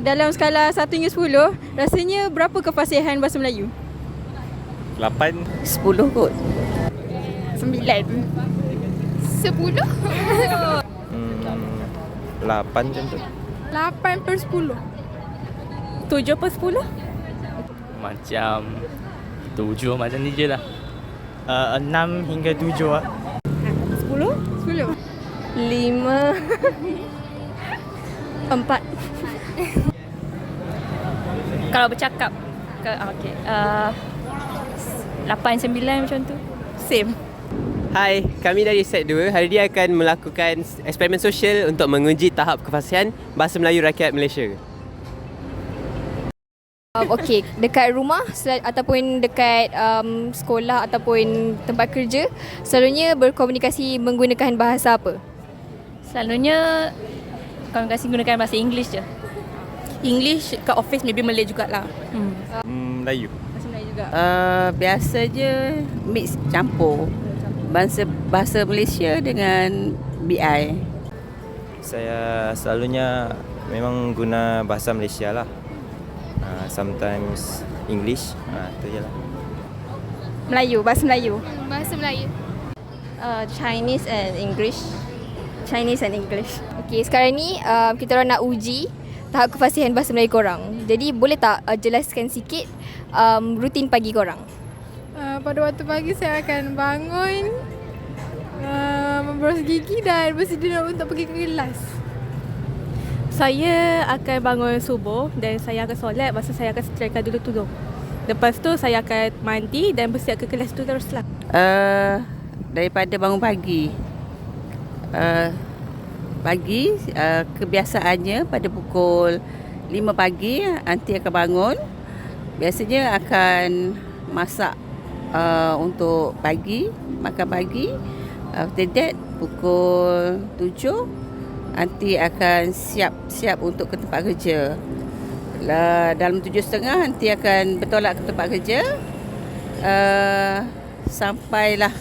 Dalam skala 1 hingga 10, rasanya berapa kefasihan bahasa Melayu? 8. 10 kot. 9. 10? 8 macam tu. 8/10. 7/10? Macam 7 macam ni je lah. 6 hingga 7 lah. 10? 10. 5. 4. Kalau bercakap okey, 8-9 macam tu. Same. Hai, kami dari Set 2 hari ini akan melakukan eksperimen sosial untuk menguji tahap kefasihan Bahasa Melayu Rakyat Malaysia. Okey, dekat rumah ataupun dekat sekolah ataupun tempat kerja, selalunya berkomunikasi menggunakan bahasa apa? Selalunya komunikasi menggunakan bahasa English je. English kat office maybe Malay jugalah. Melayu. Bahasa Melayu juga. Biasa je mix campur. Bahasa Malaysia dengan BI. Saya selalunya memang guna bahasa Malaysia lah. Sometimes English. Tu je lah. Melayu, bahasa Melayu. Bahasa Melayu. Chinese and English. Chinese and English. Okey, sekarang ni kita orang nak uji tahap kefasihan bahasa Melayu korang. Jadi boleh tak jelaskan sikit rutin pagi korang? Pada waktu pagi saya akan bangun, memboros gigi dan bersedia untuk pergi ke kelas. Saya akan bangun subuh dan saya akan solat. Lepas tu saya akan setrika dulu tudung. Lepas tu saya akan mandi dan bersiap ke kelas tu teruslah. Daripada bangun pagi. Kebiasaannya pada pukul 5 pagi aunty akan bangun. Biasanya akan masak untuk pagi, makan pagi. After that pukul 7 aunty akan siap untuk ke tempat kerja. Dalam 7.30 aunty akan bertolak ke tempat kerja. Sampailah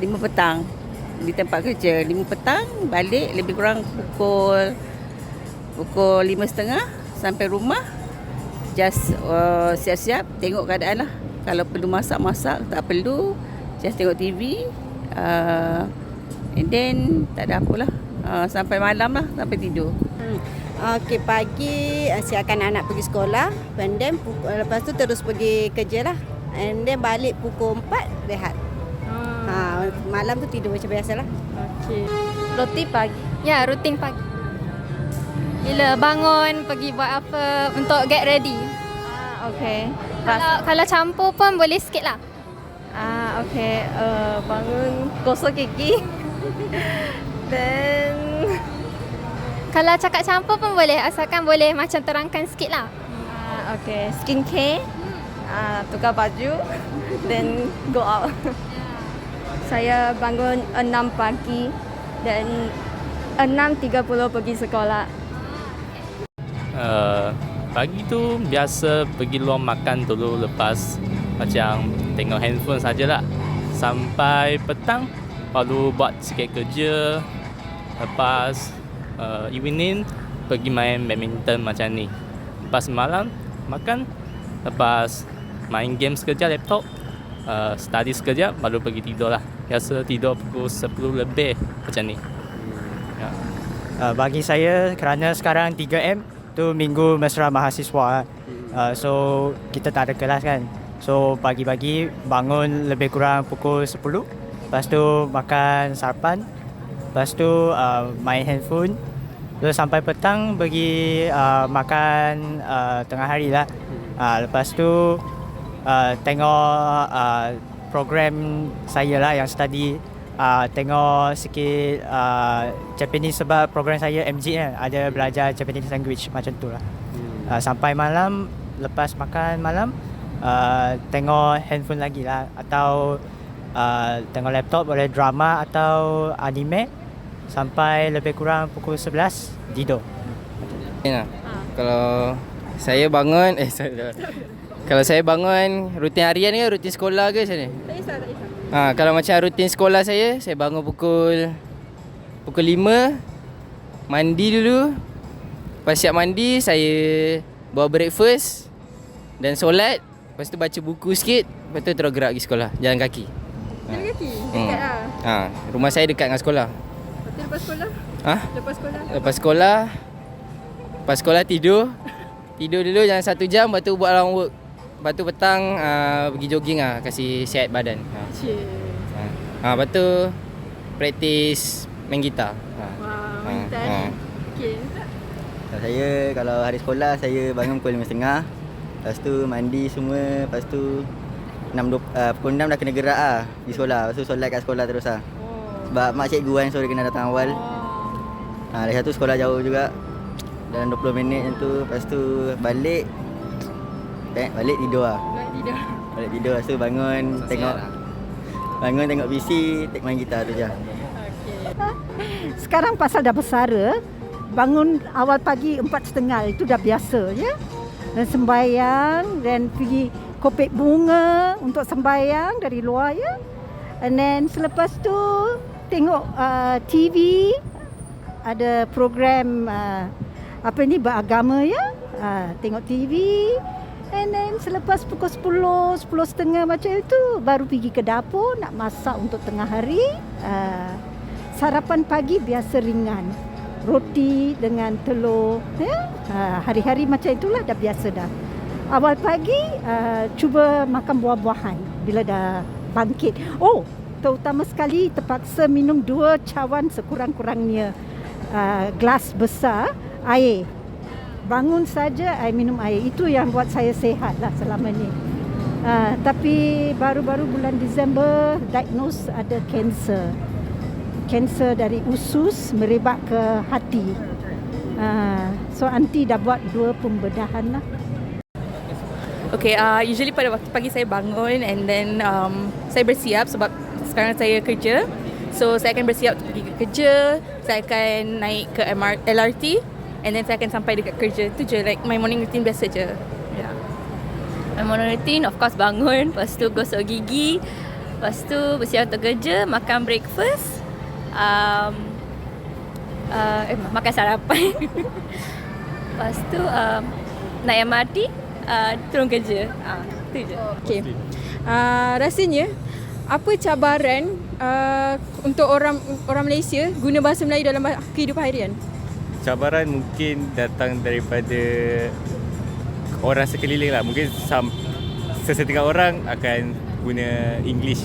5 petang di tempat kerja. 5 petang balik lebih kurang pukul 5.30 sampai rumah. Just siap-siap tengok keadaan lah. Kalau perlu masak, tak perlu just tengok TV. And then tak ada apalah. Sampai malam lah, sampai tidur. Okey, pagi siapkan anak pergi sekolah, and then lepas tu terus pergi kerja lah. And then balik pukul 4 rehat. Malam tu tidur macam biasalah. Okey. Rutin pagi. Ya, rutin pagi. Bila bangun, pergi buat apa untuk get ready. Okey. Kalau campur pun boleh sikit lah. Okey. Bangun, gosok gigi. Then Kalau cakap campur pun boleh, asalkan boleh macam terangkan sikit lah. okey, skincare. Tukar baju. Then go out. Saya bangun 6 pagi dan 6.30 pergi sekolah. Pagi tu biasa pergi luar makan dulu, lepas macam tengok handphone sajalah. Sampai petang baru buat sikit kerja. Lepas evening pergi main badminton macam ni. Lepas malam makan. Lepas main game sekejap laptop. Study sekejap baru pergi tidur lah. Biasa tidur pukul 10 lebih macam ni. Ya. Bagi saya, kerana sekarang 3M tu Minggu Mesra Mahasiswa. So kita tak ada kelas kan. So pagi-pagi bangun lebih kurang pukul 10. Lepas tu makan sarapan. Lepas tu main handphone. Terus sampai petang pergi makan tengah hari lah. Lepas tu tengok program saya lah yang study. Tengok sikit Japanese sebab program saya MG kan. Ada belajar Japanese language macam tu lah. Sampai malam, lepas makan malam tengok handphone lagi lah. Atau tengok laptop, boleh drama atau anime. Sampai lebih kurang pukul 11 tidur. Kalau saya bangun kalau saya bangun rutin harian ke, rutin sekolah ke macam ni? Tak kisah. Kalau macam rutin sekolah saya bangun pukul 5, mandi dulu. Lepas siap mandi, saya bawa breakfast dan solat. Lepas tu baca buku sikit. Lepas tu terus gerak pergi sekolah, jalan kaki. Jalan kaki? Dekat lah? Rumah saya dekat dengan sekolah. Lepas tu lepas sekolah? Lepas sekolah? Lepas sekolah tidur. Tidur dulu jangan 1 jam, lepas tu buat long work. Lepas tu petang pergi jogging kasih sihat badan. Lepas tu praktis main gitar. Main gitar. Okey. Saya kalau hari sekolah saya bangun pukul 5.30. Lepas tu mandi semua, lepas tu pukul 6 dah kena gerak pergi sekolah. Lepas tu solat kat sekolah terus Sebab mak cikgu kan, so dia kena datang awal. Dari satu sekolah jauh juga. Dalam 20 minit macam tu. Lepas tu balik tidur Balik tidur, lepas tu bangun tengok PC, main gitar tu je. Sekarang pasal dah besar, bangun awal pagi 4.30 itu dah biasa ya. Dan sembahyang dan pergi kopek bunga untuk sembahyang dari luar ya. And then selepas tu tengok TV, ada program beragama ya. Tengok TV. And then selepas pukul 10:30 macam itu baru pergi ke dapur nak masak untuk tengah hari. Sarapan pagi biasa ringan. Roti dengan telur ya. Hari-hari macam itulah dah biasa dah. Awal pagi cuba makan buah-buahan bila dah bangkit. Terutama sekali terpaksa minum 2 cawan sekurang-kurangnya gelas besar air. Bangun saja minum air. Itu yang buat saya sihat lah selama ni. Tapi baru-baru bulan Disember diagnose ada kanser. Kanser dari usus merebak ke hati. So aunty dah buat 2 pembedahan lah. Okay, usually pada waktu pagi saya bangun and then saya bersiap sebab sekarang saya kerja. So saya akan bersiap untuk pergi ke kerja. Saya akan naik ke LRT and then saya akan sampai dekat kerja. Tu je, like my morning routine biasa je. My morning routine of course bangun, lepas tu gosok gigi, lepas tu bersiap untuk kerja, makan breakfast, makan sarapan. Lepas tu naik MRT, turun kerja. Tu je. Okey. Rasanya apa cabaran untuk orang Malaysia guna bahasa Melayu dalam kehidupan harian? Cabaran mungkin datang daripada orang sekeliling lah. Mungkin sesetengah orang akan guna English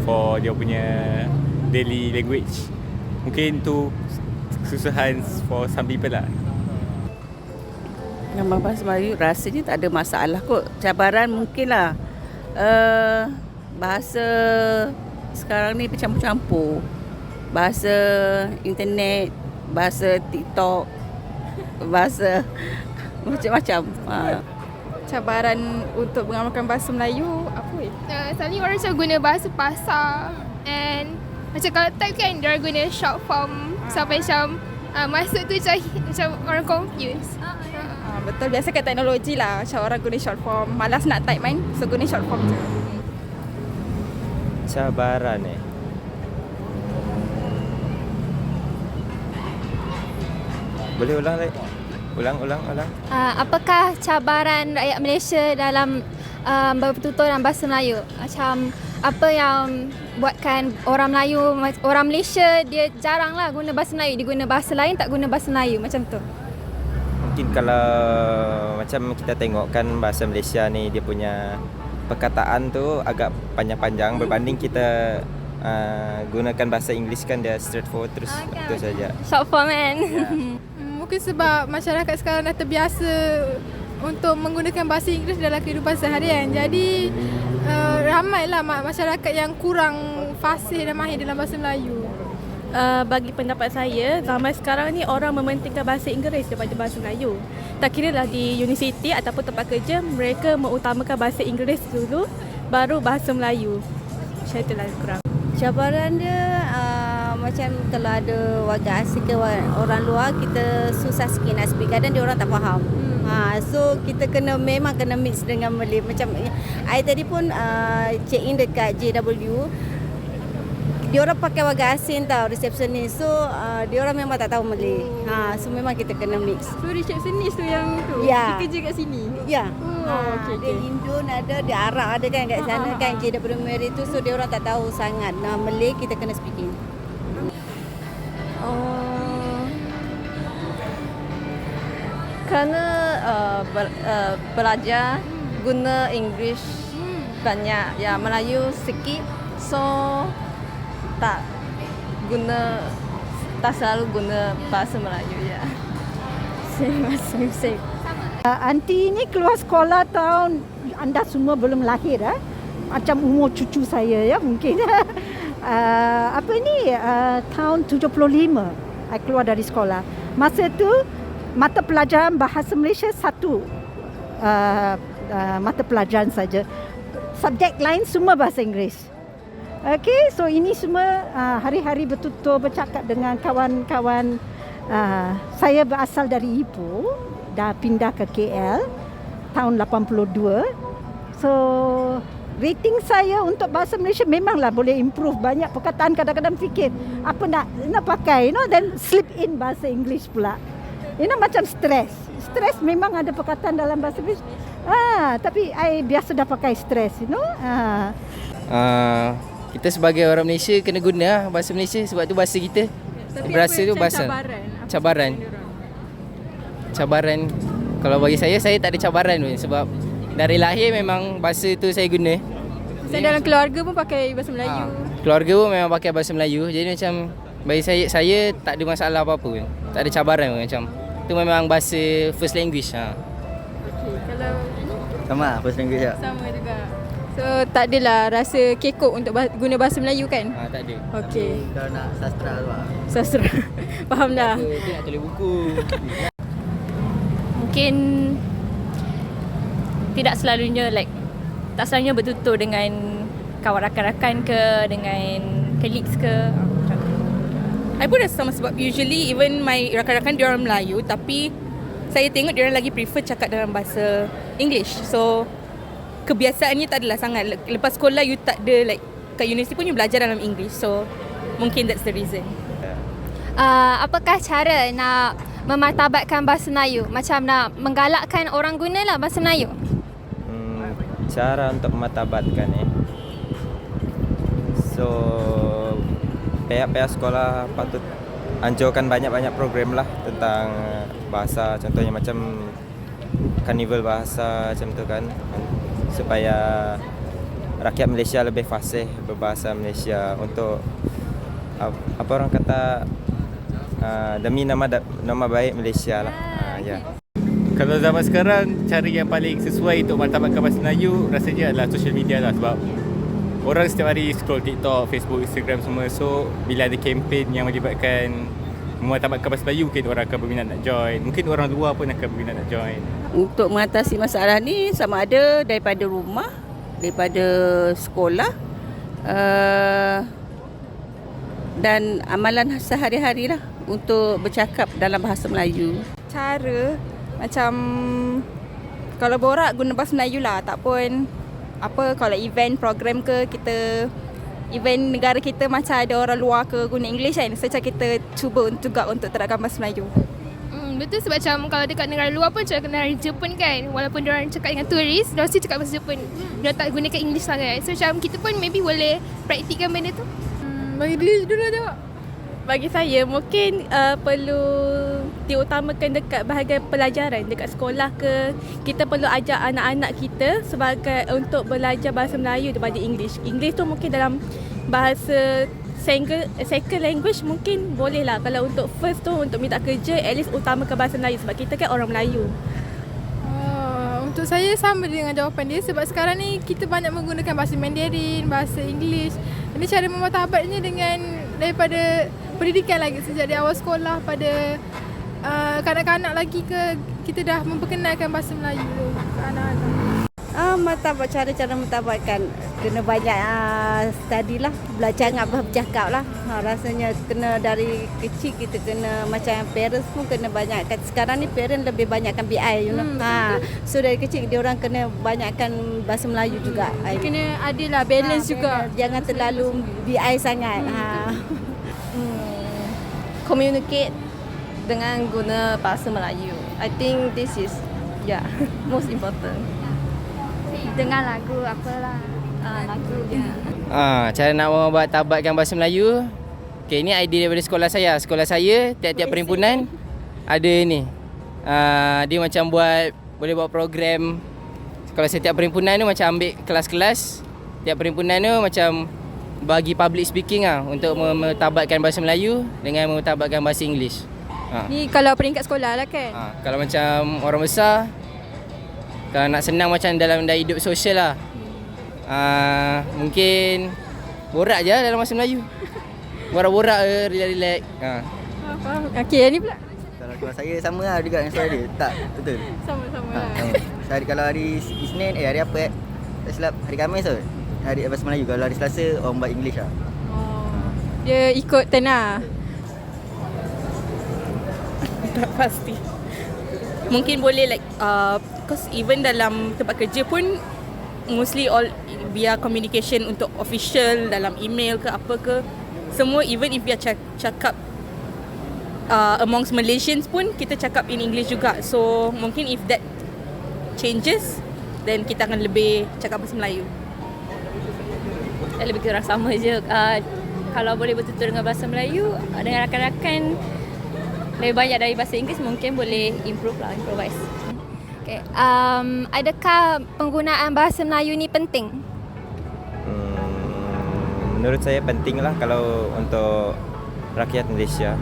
for dia punya daily language. Mungkin tu kesusahan for some people lah. Dengan bahasa Melayu rasanya tak ada masalah kot. Cabaran mungkin lah. Bahasa sekarang ni bercampur-campur. Bahasa internet, bahasa TikTok, bahasa macam-macam. Cabaran untuk mengamalkan bahasa Melayu apa selalunya orang macam guna bahasa pasar and macam kalau type kan dia orang guna short form sampai macam masuk tu macam orang confused. Betul, biasa kat teknologi lah macam orang guna short form, malas nak type kan, so guna short form je. Cabaran boleh ulang lagi? Ulang. Apakah cabaran rakyat Malaysia dalam bertutur dalam bahasa Melayu? Macam apa yang buatkan orang Malaysia dia jaranglah guna bahasa Melayu, dia guna bahasa lain, tak guna bahasa Melayu macam tu. Mungkin kalau macam kita tengok kan bahasa Malaysia ni dia punya perkataan tu agak panjang-panjang berbanding kita gunakan bahasa Inggeris kan dia straightforward terus itu saja. Short form kan. Mungkin sebab masyarakat sekarang dah terbiasa untuk menggunakan bahasa Inggeris dalam kehidupan seharian. Jadi ramailah masyarakat yang kurang fasih dan mahir dalam bahasa Melayu. Bagi pendapat saya, zaman sekarang ni orang mementingkan bahasa Inggeris daripada bahasa Melayu. Tak kira lah di universiti ataupun tempat kerja, mereka mengutamakan bahasa Inggeris dulu, baru bahasa Melayu. Macam itulah kurang. Cabaran dia macam kalau ada warga asing ke orang luar, kita susah sikit nak speak. Kadang dia orang tak faham. So kita memang kena mix dengan Malay. Macam I tadi pun check in dekat JW. Diorang pakai warga asing tau, resepsionis. So diorang memang tak tahu Malay. So memang kita kena mix. So receptionist tu yang tu? Ya. Dia kerja kat sini? Ya. Okey, Dia Indon ada, dia Arab ada kan kat sana kan. Dia daripada Mary tu, so diorang tak tahu sangat. Malay kita kena speaking. Kerana belajar guna English banyak, ya Melayu sikit, so tak selalu guna bahasa Melayu ya. Masing-masing. Aunty ni keluar sekolah tahun anda semua belum lahir macam umur cucu saya ya mungkin. Tahun 75 I keluar dari sekolah. Masa tu mata pelajaran bahasa Malaysia satu mata pelajaran saja. Subjek lain semua bahasa Inggeris. Okey, so ini semua hari-hari betul-betul bercakap dengan kawan-kawan. Saya berasal dari Ipoh, dah pindah ke KL tahun 82. So rating saya untuk bahasa Malaysia memanglah boleh improve. Banyak perkataan kadang-kadang fikir apa nak pakai, then slip in bahasa Inggeris pula. Macam stres. Stres memang ada perkataan dalam bahasa Inggeris. Tapi I biasa dah pakai stres, Kita sebagai orang Malaysia kena guna bahasa Malaysia sebab tu bahasa kita. Tapi Berasa tu bahasa. Cabaran. Kalau bagi saya tak ada cabaran pun sebab dari lahir memang bahasa tu saya guna. Saya dalam keluarga pun pakai bahasa Melayu. Keluarga pun memang pakai bahasa Melayu. Jadi macam bagi saya tak ada masalah apa-apa pun. Tak ada cabaran pun macam. Tu memang bahasa first language. Okey, kalau Sama first language tak? sama juga. So tak adalah rasa kekok untuk guna bahasa Melayu kan? Tak ada. Okey. Kalau nak sastra tu lah. Sastra. Faham dah. Dia nak tulis buku. Mungkin tidak selalunya tak selalunya bertutur dengan kawan rakan-rakan ke, dengan colleagues ke. I pun rasa sama sebab usually even my rakan-rakan dia orang Melayu tapi saya tengok dia orang lagi prefer cakap dalam bahasa English. So kebiasaannya tak adalah sangat. Lepas sekolah you tak ada kat universiti pun you belajar dalam English. So mungkin that's the reason. Apakah cara nak memartabatkan bahasa Melayu? Macam nak menggalakkan orang gunalah bahasa Melayu. Cara untuk memartabatkan so pihak-pihak sekolah patut anjurkan banyak-banyak program lah tentang bahasa, contohnya macam karnival bahasa macam tu kan, supaya rakyat Malaysia lebih fasih berbahasa Malaysia untuk apa orang kata demi nama baik Malaysia lah. Ya. Kalau zaman sekarang, cara yang paling sesuai untuk martabatkan bahasa Melayu rasanya adalah social media lah, sebab orang setiap hari scroll TikTok, Facebook, Instagram semua. So bila ada kempen yang melibatkan memartabatkan bahasa Melayu, mungkin orang akan berminat nak join. Mungkin orang luar pun akan berminat nak join. Untuk mengatasi masalah ni sama ada daripada rumah, daripada sekolah dan amalan sehari-hari lah untuk bercakap dalam bahasa Melayu. Cara macam kalau borak guna bahasa Melayu lah, tak pun kalau event program ke, kita event negara kita macam ada orang luar ke guna English kan, so kita cuba juga untuk terapkan bahasa Melayu. Betul, sebab macam kalau dekat negara luar pun macam negara Jepun kan, walaupun diorang cakap dengan turis, diorang mesti cakap bahasa Jepun. Diorang tak gunakan English sangat. So macam kita pun maybe boleh praktikkan benda tu. Bagi dulu tu. Bagi saya mungkin perlu diutamakan dekat bahagian pelajaran dekat sekolah ke. Kita perlu ajak anak-anak kita sebagai untuk belajar bahasa Melayu daripada English. English tu mungkin dalam bahasa second language mungkin boleh lah. Kalau untuk first tu untuk minta kerja, at least utamakan bahasa Melayu sebab kita kan orang Melayu. Untuk saya sama dengan jawapan dia, sebab sekarang ni kita banyak menggunakan bahasa Mandarin, bahasa English. Jadi cara memartabatnya dengan daripada pendidikan lagi, sejak di awal sekolah pada kanak-kanak lagi ke, kita dah memperkenalkan bahasa Melayu ke anak-anak. Cara martabatkan kena banyak study lah, belajar ngah bercakap lah. Rasanya kena dari kecil kita kena macam parents pun kena banyak. Sekarang ni parents lebih banyakkan BI, you know. So dari kecil dia orang kena banyakkan bahasa Melayu juga. Kena ada lah balance juga. Jangan terlalu BI sangat. Communicate dengan guna bahasa Melayu. I think this is most important. Dengar lagu apalah. Lagu Cara nak mempertabatkan bahasa Melayu. Okay, ini idea daripada sekolah saya. Sekolah saya tiap-tiap perhimpunan ada ni. Dia macam boleh buat program. Kalau setiap perhimpunan tu macam ambil kelas-kelas. Tiap perhimpunan tu macam bagi public speaking untuk mempertabatkan bahasa Melayu dengan mempertabatkan bahasa English. Ni kalau peringkat sekolah lah kan? Kalau macam orang besar, kalau nak senang macam dalam hidup sosial lah. Mungkin borak je dalam bahasa Melayu. Borak-borak relax-relax. Okey, ni pula. Kalau kelas saya sama lah juga dengan sekolah dia. Tak, betul. Sama-sama lah. Kalau hari Isnin, hari apa tak silap, hari Khamis tu. Hari bahasa Melayu. Kalau hari Selasa, orang buat English lah. Dia ikut turn lah. Tak pasti. Mungkin boleh like because even dalam tempat kerja pun mostly all via communication untuk official dalam email ke apa ke, semua even if dia cakap amongst Malaysians pun kita cakap in English juga. So mungkin if that changes then kita akan lebih cakap bahasa Melayu. Lebih kurang sama je. Kalau boleh bertutur dengan bahasa Melayu dengan rakan-rakan lebih banyak dari bahasa Inggeris, mungkin boleh improvise. Okay. Adakah penggunaan bahasa Melayu ni penting? Menurut saya penting lah kalau untuk rakyat Malaysia.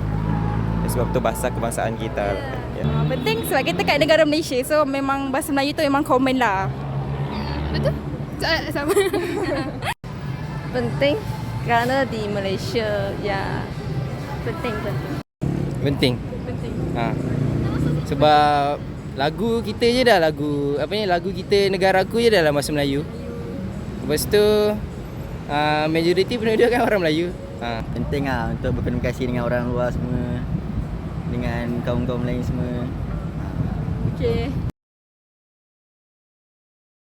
Sebab tu bahasa kebangsaan kita. Penting sebab kita kat negara Malaysia, so memang bahasa Melayu tu memang common lah. Betul? Sama. Penting kerana di Malaysia penting. Penting. Sebab lagu kita je dah lagu kita negara aku je dalam bahasa Melayu. Lepas tu majoriti penduduk kan orang Melayu. Penting lah untuk berkomunikasi dengan orang luar semua, dengan kaum-kaum lain semua. Okey.